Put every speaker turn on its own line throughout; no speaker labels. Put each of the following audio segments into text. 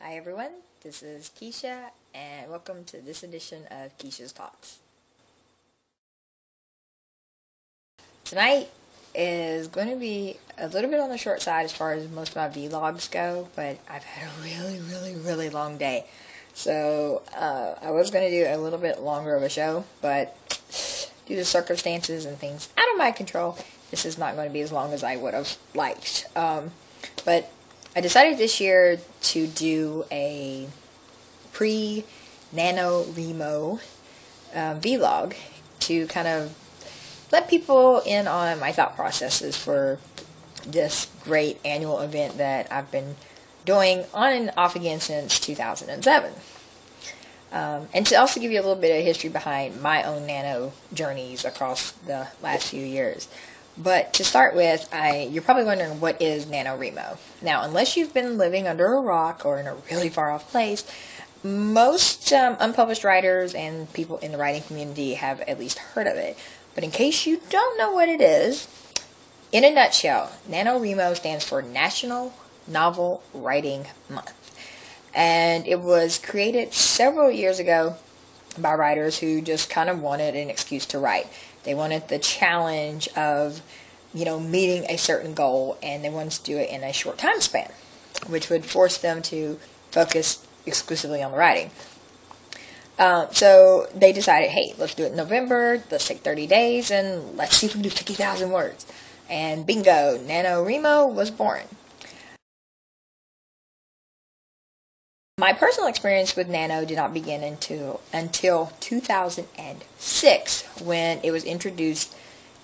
Hi everyone, this is Keisha, and welcome to this edition of Kishaz Talks. Tonight is going to be a little bit on the short side as far as most of my vlogs go, but I've had a really long day. So I was going to do a little bit longer of a show, but due to circumstances and things out of my control, this is not going to be as long as I would have liked. But I decided this year to do a pre-NaNoWriMo vlog to kind of let people in on my thought processes for this great annual event that I've been doing on and off again since 2007. And to also give you a little bit of history behind my own nano journeys across the last few years. But to start with, you're probably wondering, what is NaNoWriMo? Now, unless you've been living under a rock or in a really far off place, most unpublished writers and people in the writing community have at least heard of it. But in case you don't know what it is, in a nutshell, NaNoWriMo stands for National Novel Writing Month. And it was created several years ago by writers who just kind of wanted an excuse to write. They wanted the challenge of, meeting a certain goal, and they wanted to do it in a short time span, which would force them to focus exclusively on the writing. So they decided, hey, let's do it in November, let's take 30 days, and let's see if we can do 50,000 words. And bingo, NaNoWriMo was born. My personal experience with Nano did not begin until 2006, when it was introduced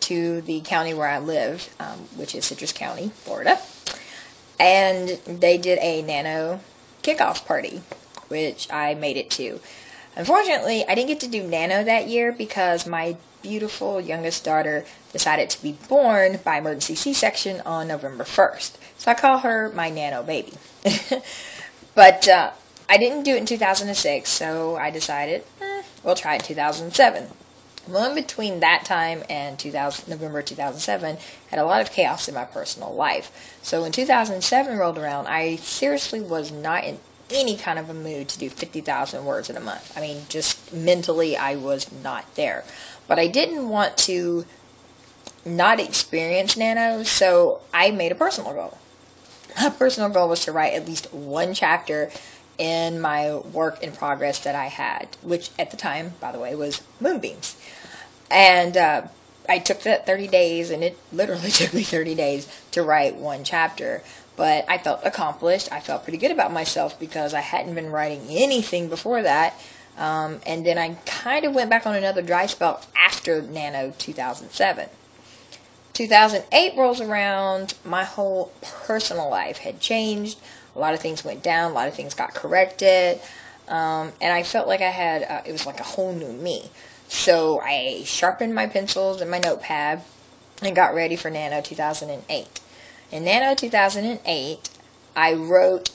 to the county where I live, which is Citrus County, Florida. And they did a Nano kickoff party, which I made it to. Unfortunately, I didn't get to do Nano that year because my beautiful youngest daughter decided to be born by emergency C-section on November 1st. So I call her my Nano baby. But I didn't do it in 2006, so I decided, we'll try it in 2007. Well, in between that time and November 2007, had a lot of chaos in my personal life. So when 2007 rolled around, I seriously was not in any kind of a mood to do 50,000 words in a month. I mean, just mentally, I was not there. But I didn't want to not experience Nano, so I made a personal goal. My personal goal was to write at least one chapter in my work in progress that I had, which at the time, by the way, was Moonbeams. And I took that 30 days, and it literally took me 30 days to write one chapter. But I felt accomplished. I felt pretty good about myself because I hadn't been writing anything before that. And then I kind of went back on another dry spell after Nano 2007. 2008 rolls around, my whole personal life had changed. A lot of things went down, a lot of things got corrected, and I felt like I had, it was like a whole new me. So I sharpened my pencils and my notepad and got ready for Nano 2008. In Nano 2008, I wrote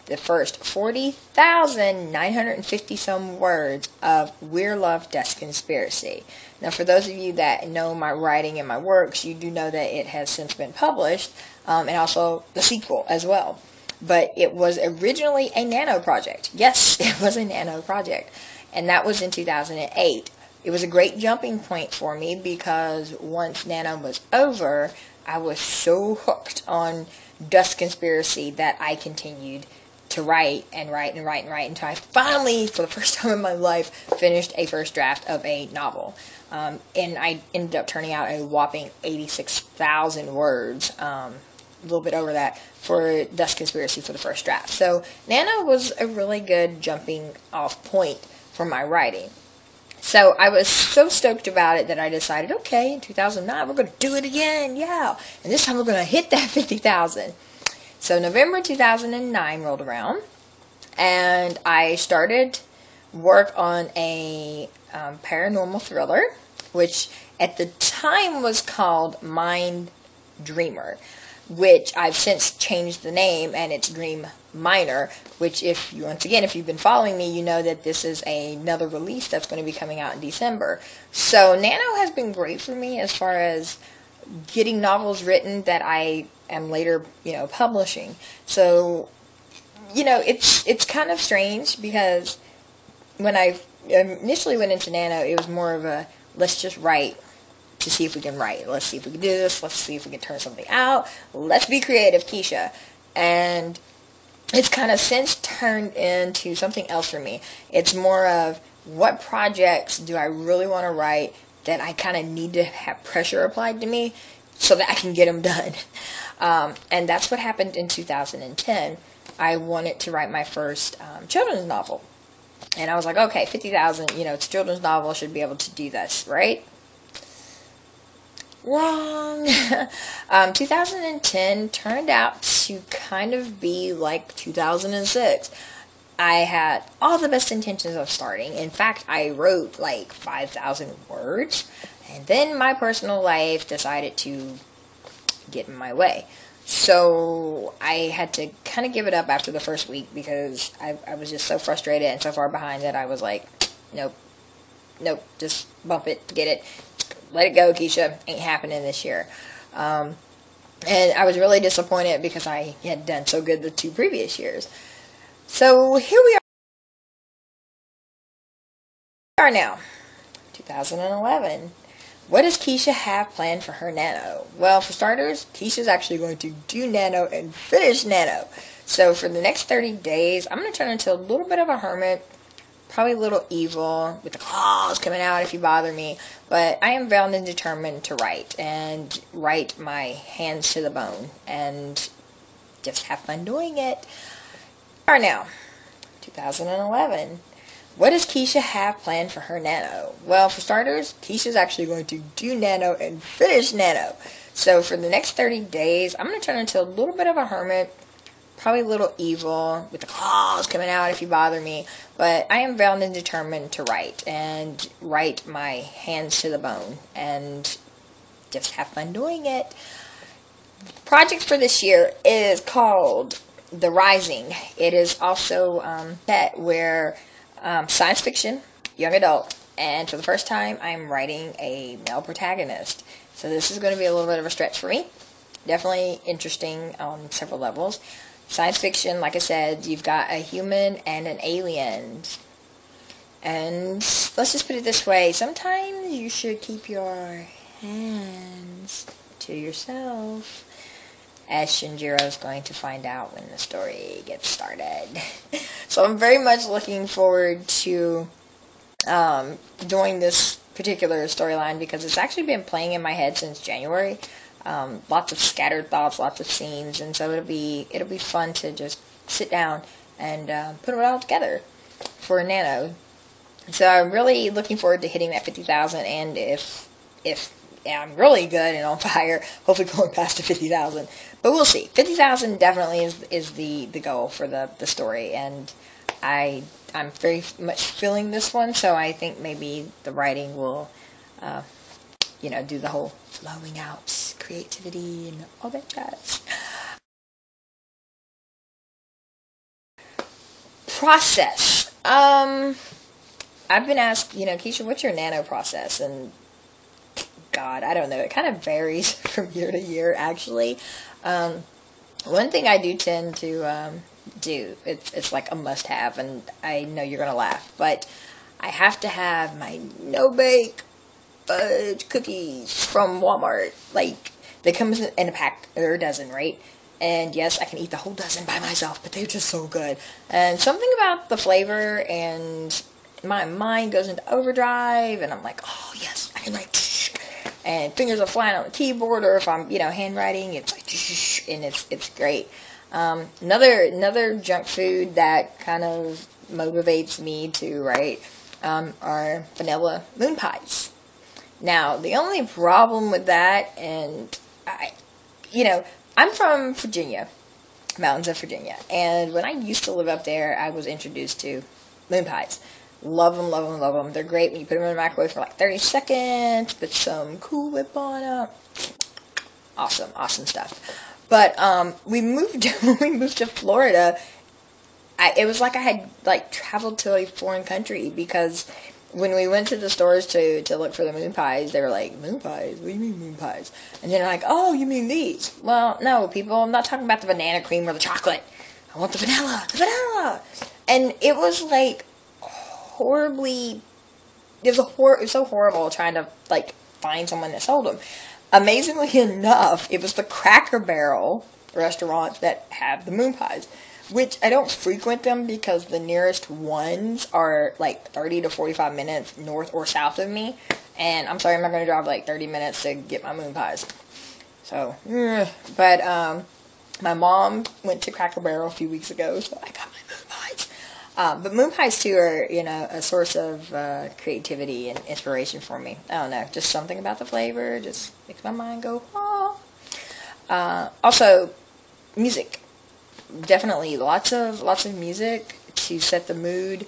the first 40,950 some words of We're Love Desk Conspiracy. Now, for those of you that know my writing and my works, you do know that it has since been published, and also the sequel as well. But it was originally a Nano project. Yes, it was a Nano project. And that was in 2008. It was a great jumping point for me because once Nano was over, I was so hooked on Desk Conspiracy that I continued to write until I finally, for the first time in my life, finished a first draft of a novel. And I ended up turning out a whopping 86,000 words, a little bit over that, for Desk Conspiracy for the first draft. So Nano was a really good jumping off point for my writing. So I was so stoked about it that I decided, okay, in 2009, we're going to do it again, yeah. And this time we're going to hit that 50,000. So November 2009 rolled around, and I started work on a paranormal thriller, which at the time was called Mind Dreamer, which I've since changed the name, and it's Dream Miner, which once again, if you've been following me, you know that this is another release that's going to be coming out in December. So Nano has been great for me as far as getting novels written that I am later, publishing. So it's kind of strange because when I initially went into Nano, it was more of a let's just write to see if we can write. Let's see if we can do this. Let's see if we can turn something out. Let's be creative, Keisha. And it's kind of since turned into something else for me. It's more of what projects do I really want to write that I kind of need to have pressure applied to me so that I can get them done. And that's what happened in 2010. I wanted to write my first children's novel. And I was like, okay, 50,000, it's a children's novel, should be able to do this, right? Wrong. 2010 turned out to kind of be like 2006. I had all the best intentions of starting. In fact, I wrote like 5,000 words. And then my personal life decided to get in my way. So I had to kind of give it up after the first week because I was just so frustrated and so far behind that I was like, nope, just bump it, forget it, let it go, Keisha, ain't happening this year. And I was really disappointed because I had done so good the 2 previous years. So here we are now, 2011. What does Keisha have planned for her Nano? Well, for starters, Keisha's actually going to do Nano and finish Nano. So for the next 30 days, I'm going to turn into a little bit of a hermit, probably a little evil, with the claws coming out if you bother me. But I am bound and determined to write, and write my hands to the bone, and just have fun doing it. We are now, 2011. What does Keisha have planned for her Nano? Well, for starters, Keisha's actually going to do Nano and finish Nano. So for the next 30 days, I'm going to turn into a little bit of a hermit, probably a little evil, with the claws coming out if you bother me. But I am bound and determined to write, and write my hands to the bone, and just have fun doing it. Project for this year is called The Rising. It is also set where science fiction, young adult, and for the first time I'm writing a male protagonist. So this is going to be a little bit of a stretch for me. Definitely interesting on several levels. Science fiction, like I said, you've got a human and an alien. And let's just put it this way, sometimes you should keep your hands to yourself, as Shinjiro's going to find out when the story gets started. So I'm very much looking forward to doing this particular storyline because it's actually been playing in my head since January. Lots of scattered thoughts, lots of scenes, and so it'll be fun to just sit down and put it all together for Nano. So I'm really looking forward to hitting that 50,000, and if I'm really good and on fire, hopefully going past the 50,000. But we'll see. 50,000 definitely is the goal for the story, and I'm very much feeling this one, so I think maybe the writing will, do the whole flowing out, creativity, and all that jazz. Process. I've been asked, Keisha, what's your Nano process? And God, I don't know. It kind of varies from year to year, actually. One thing I do tend to do, it's like a must-have, and I know you're going to laugh, but I have to have my no-bake fudge cookies from Walmart. Like, they come in a pack, or a dozen, right? And yes, I can eat the whole dozen by myself, but they're just so good. And something about the flavor, and my mind goes into overdrive, and I'm like, oh yes, I can write. And fingers are flying on the keyboard, or if I'm, handwriting, it's like, and it's great. Another junk food that kind of motivates me to write are vanilla moon pies. Now, the only problem with that, and I'm from Virginia, mountains of Virginia, and when I used to live up there, I was introduced to moon pies. Love them, love them, love them. They're great when you put them in the microwave for like 30 seconds, put some Cool Whip on up. Awesome stuff. But when we moved to Florida, it was like I had traveled to a foreign country, because when we went to the stores to look for the moon pies, they were like, moon pies? What do you mean moon pies? And then they're like, oh, you mean these? Well, no, people, I'm not talking about the banana cream or the chocolate. I want the vanilla. And it was like horribly, it was so horrible trying to like find someone that sold them. Amazingly enough, it was the Cracker Barrel restaurants that have the moon pies, which I don't frequent them because the nearest ones are like 30 to 45 minutes north or south of me. And I'm sorry, I'm not going to drive like 30 minutes to get my moon pies. So, but my mom went to Cracker Barrel a few weeks ago, so I got my moon pies. But moon pies too are, you know, a source of creativity and inspiration for me. I don't know, just something about the flavor just makes my mind go, oh. Also, music. Definitely lots of music to set the mood.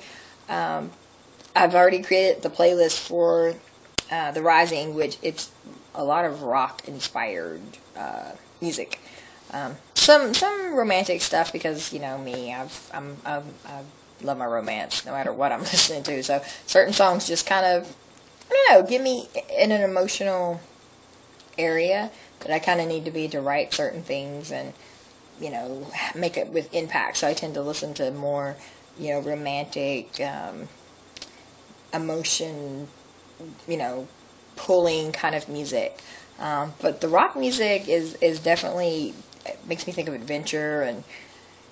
I've already created the playlist for The Rising, which it's a lot of rock inspired music. Some romantic stuff because, you know me, I love my romance no matter what I'm listening to. So certain songs just kind of, I don't know, get me in an emotional area that I kind of need to be to write certain things and, you know, make it with impact. So I tend to listen to more, you know, romantic, emotion, you know, pulling kind of music. But the rock music is definitely, it makes me think of adventure and,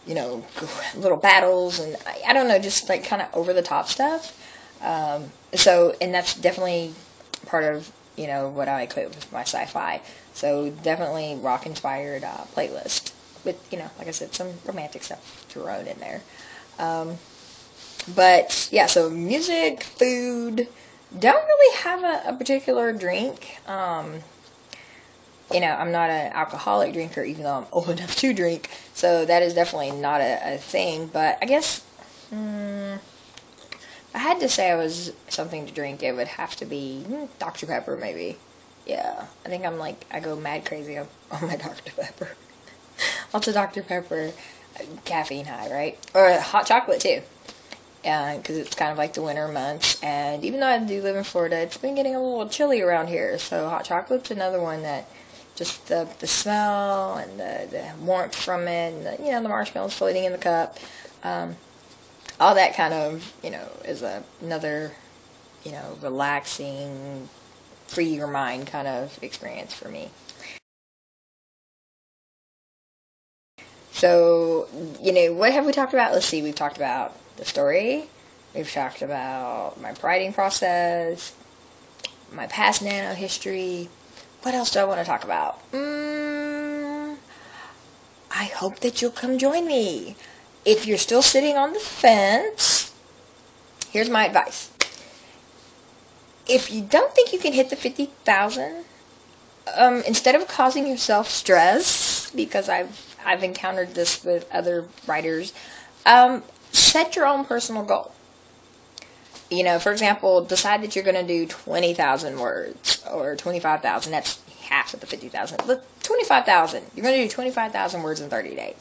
you know, little battles and I don't know, just like kind of over the top stuff. So, and that's definitely part of, you know, what I equate with my sci-fi. So definitely rock inspired playlist with, you know, like I said, some romantic stuff thrown in there. But yeah, so music, food, don't really have a particular drink. You know, I'm not an alcoholic drinker, even though I'm old enough to drink. So that is definitely not a thing. But I guess, if I had to say I was something to drink, it would have to be Dr. Pepper, maybe. Yeah, I think I'm like, I go mad crazy on my Dr. Pepper. Lots of Dr. Pepper, caffeine high, right? Or hot chocolate, too. Because it's kind of like the winter months. And even though I do live in Florida, it's been getting a little chilly around here. So hot chocolate's another one that just the smell and the warmth from it, and the, you know, the marshmallows floating in the cup, all that kind of, you know, is another, you know, relaxing, free your mind kind of experience for me. So, you know, what have we talked about? Let's see, we've talked about the story, we've talked about my writing process, my past nano history. What else do I want to talk about? I hope that you'll come join me. If you're still sitting on the fence, here's my advice. If you don't think you can hit the 50,000, instead of causing yourself stress, because I've encountered this with other writers, set your own personal goal. You know, for example, decide that you're going to do 20,000 words or 25,000. That's half of the 50,000. 25,000. You're going to do 25,000 words in 30 days.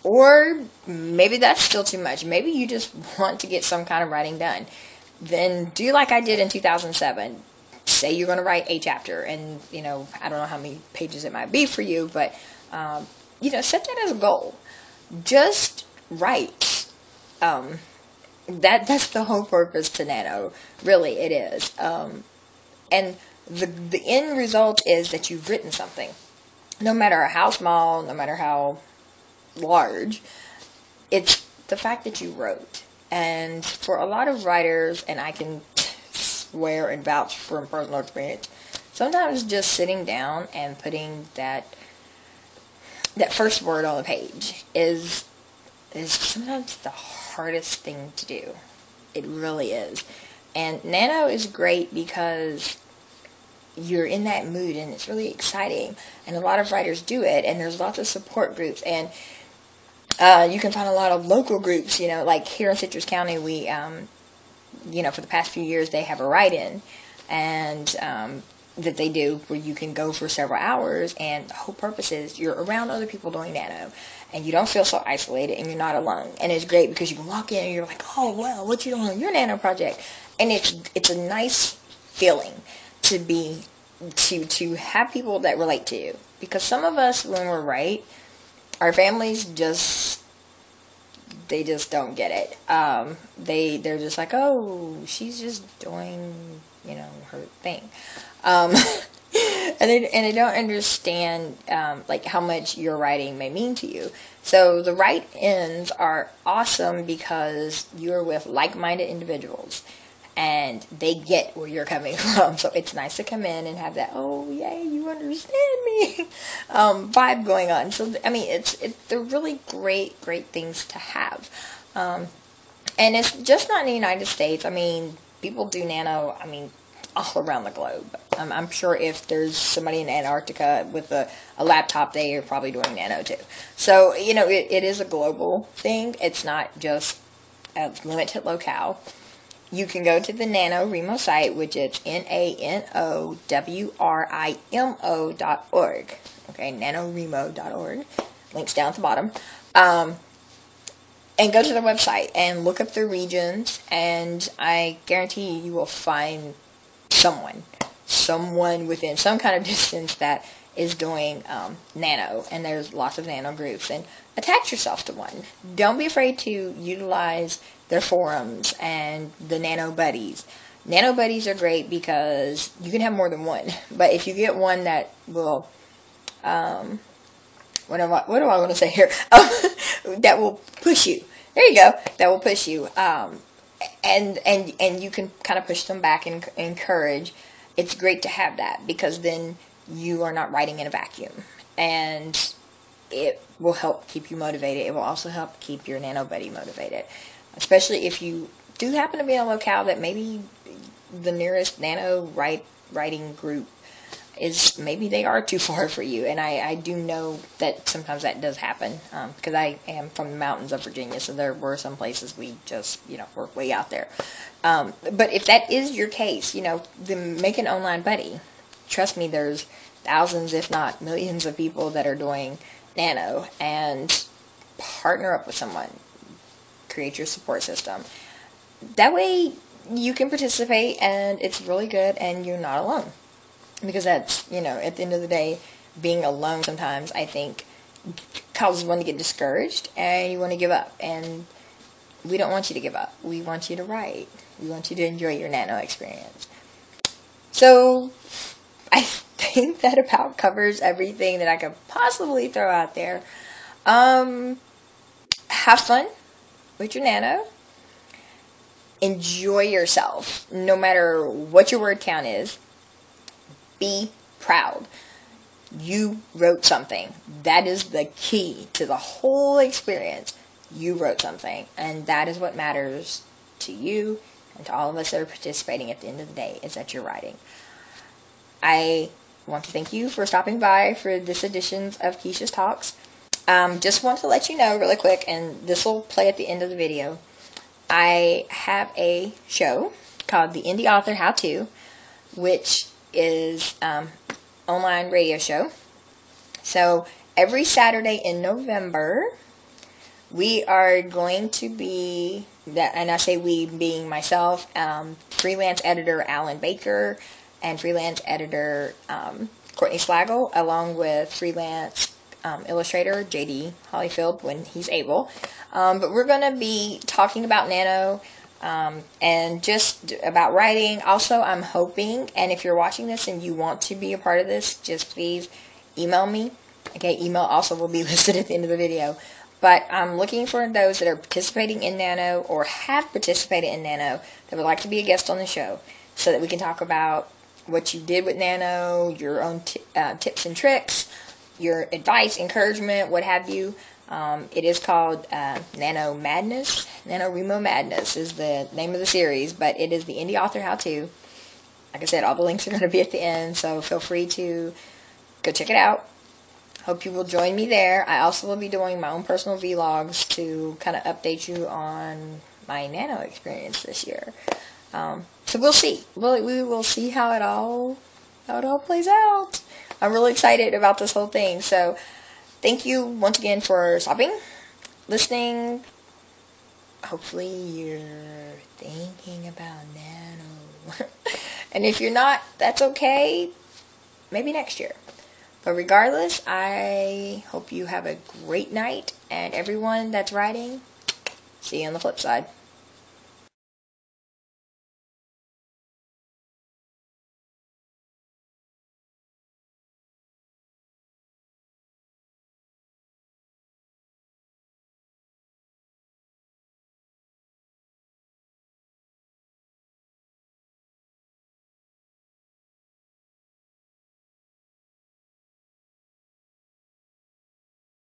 Or maybe that's still too much. Maybe you just want to get some kind of writing done. Then do like I did in 2007. Say you're going to write a chapter. And, you know, I don't know how many pages it might be for you. But, you know, set that as a goal. Just write. That's the whole purpose to Nano. Really, it is. And the end result is that you've written something. No matter how small, no matter how large, it's the fact that you wrote. And for a lot of writers, and I can swear and vouch from personal experience, sometimes just sitting down and putting that first word on the page is sometimes the hardest thing to do. It really is. And Nano is great because you're in that mood and it's really exciting. And a lot of writers do it, and there's lots of support groups, and you can find a lot of local groups, you know, like here in Citrus County, we, you know, for the past few years, they have a write-in, and that they do where you can go for several hours, and the whole purpose is you're around other people doing Nano, and you don't feel so isolated, and you're not alone. And it's great because you can walk in and you're like, oh, well, what you doing on your Nano project? And it's a nice feeling to have people that relate to you. Because some of us, when we're right, our families they just don't get it. They're just like, oh, she's just doing, her thing. And they don't understand, like, how much your writing may mean to you. So the write-ins are awesome because you're with like-minded individuals and they get where you're coming from. So it's nice to come in and have that, oh, yay, you understand me, vibe going on. So, I mean, they're really great things to have. And it's just not in the United States. I mean, people do nano, all around the globe. I'm sure if there's somebody in Antarctica with a laptop, they are probably doing nano too. So, it is a global thing. It's not just a limited locale. You can go to the NaNoWriMo site, which is NaNoWriMo.org. Okay, NaNoWriMo.org. Links down at the bottom. And go to the website and look up the regions, and I guarantee you will find someone within some kind of distance that is doing nano, and there's lots of nano groups, and attach yourself to one. Don't be afraid to utilize their forums and the nano buddies. Nano buddies are great because you can have more than one, but if you get one that will what do I want to say here? That will push you. There you go. That will push you. And you can kind of push them back and encourage. It's great to have that because then you are not writing in a vacuum. And it will help keep you motivated. It will also help keep your nano buddy motivated. Especially if you do happen to be in a locale that maybe the nearest nano writing group is, maybe they are too far for you. And I do know that sometimes that does happen because I am from the mountains of Virginia, so there were some places we just, work way out there. But if that is your case, then make an online buddy. Trust me, there's thousands, if not millions of people that are doing nano, and partner up with someone. Create your support system. That way you can participate and it's really good and you're not alone. Because that's, at the end of the day, being alone sometimes, I think, causes one to get discouraged and you want to give up. And we don't want you to give up. We want you to write. We want you to enjoy your nano experience. So, I think that about covers everything that I could possibly throw out there. Have fun with your nano. Enjoy yourself, no matter what your word count is. Be proud. You wrote something. That is the key to the whole experience. You wrote something, and that is what matters to you and to all of us that are participating at the end of the day, is that you're writing. I want to thank you for stopping by for this edition of Kishaz Talks. Just want to let you know really quick, and this will play at the end of the video. I have a show called the Indie Author How To, which is online radio show. So every Saturday in November, we are going to be, and I say we being myself, freelance editor Alan Baker, and freelance editor Courtney Slagle, along with freelance illustrator JD Hollyfield when he's able. But we're going to be talking about nano and just about writing. Also, I'm hoping, and if you're watching this and you want to be a part of this, just please email me. Okay, email also will be listed at the end of the video. But I'm looking for those that are participating in nano or have participated in nano that would like to be a guest on the show so that we can talk about what you did with nano, your own tips and tricks, your advice, encouragement, what have you. It is called Nano Madness. NaNoWriMo Madness is the name of the series, but it is the Indie Author How To. Like I said, all the links are going to be at the end, so feel free to go check it out. Hope you will join me there. I also will be doing my own personal vlogs to kind of update you on my nano experience this year. So we'll see. We will see how it all plays out. I'm really excited about this whole thing. So thank you once again for stopping, listening. Hopefully you're thinking about nano. And if you're not, that's okay. Maybe next year. But regardless, I hope you have a great night. And everyone that's writing, see you on the flip side.